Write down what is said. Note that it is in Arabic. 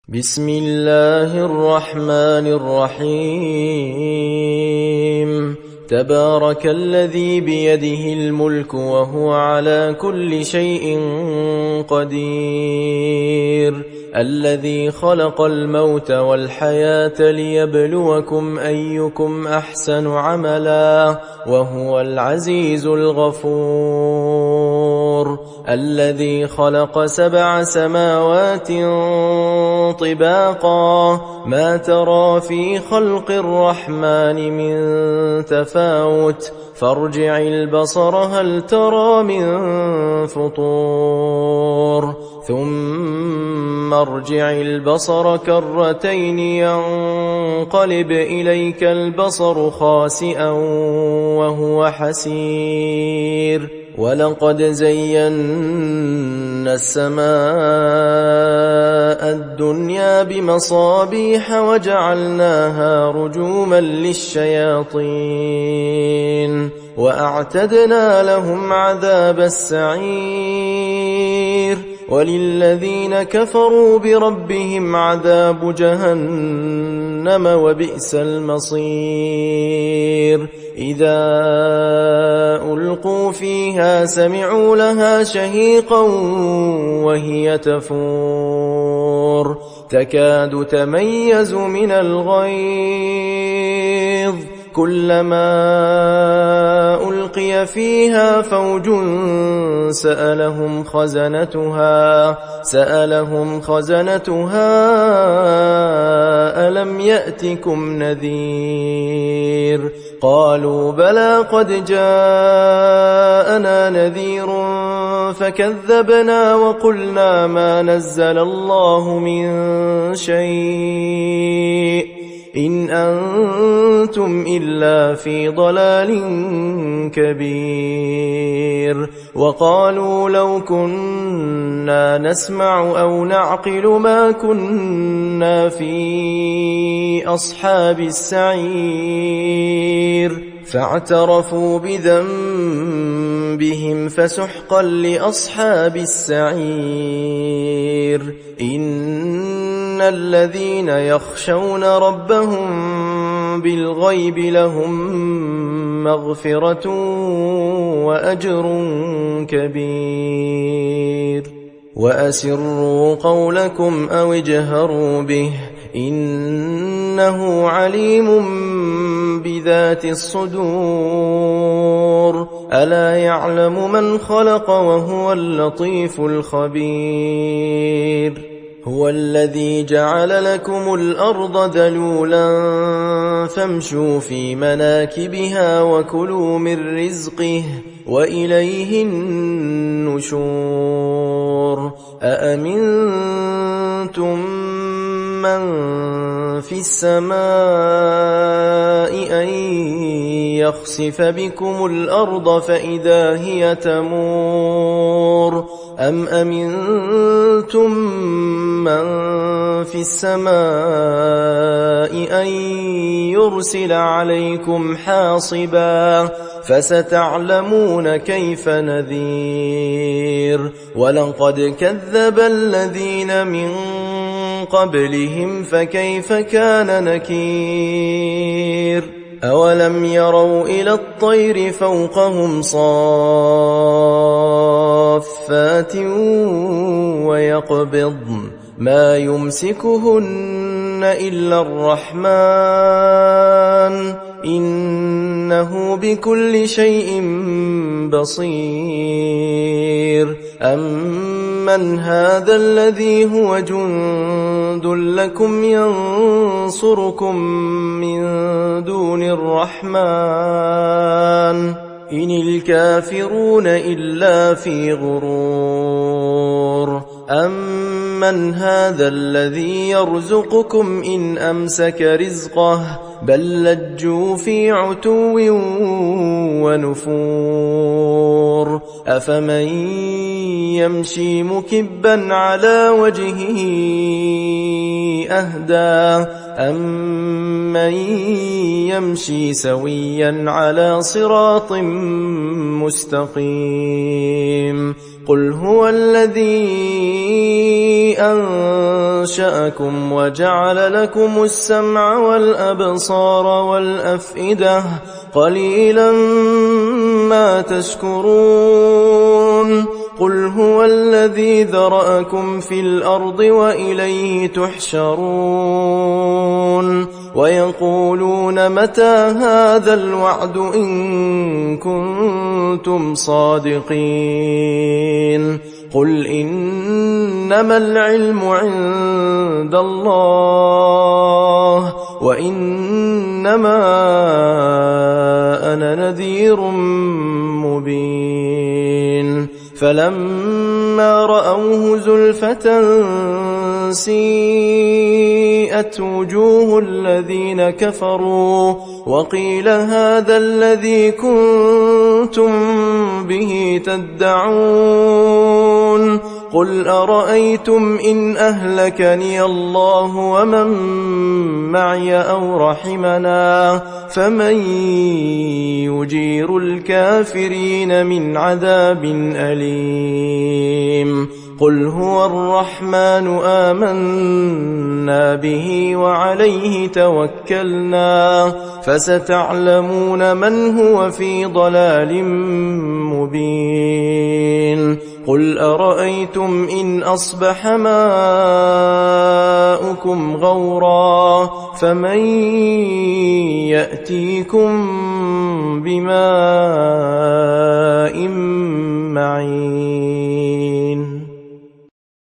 بسم الله الرحمن الرحيم تبارك الذي بيده الملك وهو على كل شيء قدير الذي خلق الموت والحياة ليبلوكم أيكم أحسن عملا وهو العزيز الغفور الذي خلق 7 سماوات طباقا ما ترى في خلق الرحمن من تفاوت فارجع البصر هل ترى من فطور ثم ارجع البصر كرتين ينقلب إليك البصر خاسئا وهو حسير ولقد زينا السماء الدنيا بمصابيح وجعلناها رجوما للشياطين وأعتدنا لهم عذاب السعير وللذين كفروا بربهم عذاب جهنم وبئس المصير إذا ألقوا فيها سمعوا لها شهيقا وهي تفور تكاد تميز من الغيظ كلما ألقي فيها فوج سألهم خزنتها ألم يأتكم نذير قالوا بلى قد جاءنا نذير فكذبنا وقلنا ما نزل الله من شيء إن أنتم إلا في ضلال كبير وقالوا لو كنا نسمع أو نعقل ما كنا في أصحاب السعير فاعترفوا بذنبهم فسحقا لأصحاب السعير إن الذين يخشون ربهم بالغيب لهم مغفرة وأجر كبير وأسروا قولكم أو اجهروا به إنه عليم بذات الصدور ألا يعلم من خلق وهو اللطيف الخبير هو الذي جعل لكم الأرض ذلولا فامشوا في مناكبها وكلوا من رزقه وإليه النشور أأمنتم من في السماء أن يخسف بكم الأرض فإذا هي تمور أم أمنتم من في السماء أن يرسل عليكم حاصبا فستعلمون كيف نذير ولقد كذب الذين من قبلهم فكيف كان نكير أولم يروا إلى الطير فوقهم صافات ويقبضن ما يمسكهن إلا الرحمن إنه بكل شيء بصير أمن هذا الذي هو جند لكم ينصركم من دون الرحمن إن الكافرون إلا في غرور أمن هذا الذي يرزقكم إن أمسك رزقه بل لجوا في عتو ونفور أفمن يمشي مكبا على وجهه أهدى أمن يمشي سويا على صراط مستقيم قل هو الذي أنشأكم وجعل لكم السمع والأبصار والأفئدة قليلا ما تشكرون قل هو الذي ذرأكم في الأرض وإليه تحشرون ويقولون متى هذا الوعد إن كنتم صادقين قل إنما العلم عند الله وإنما أنا نذير مبين فلما رأوه زلفة سيئت وجوه الذين كفروا وقيل هذا الذي كنتم به تدعون قل أرأيتم إن أهلكني الله ومن معي أو رحمنا فمن يجير الكافرين من عذاب أليم قل هو الرحمن آمنا به وعليه توكلنا فستعلمون من هو في ضلال مبين قل أرأيتم إن أصبح ماؤكم غورا فمن يأتيكم بماء معين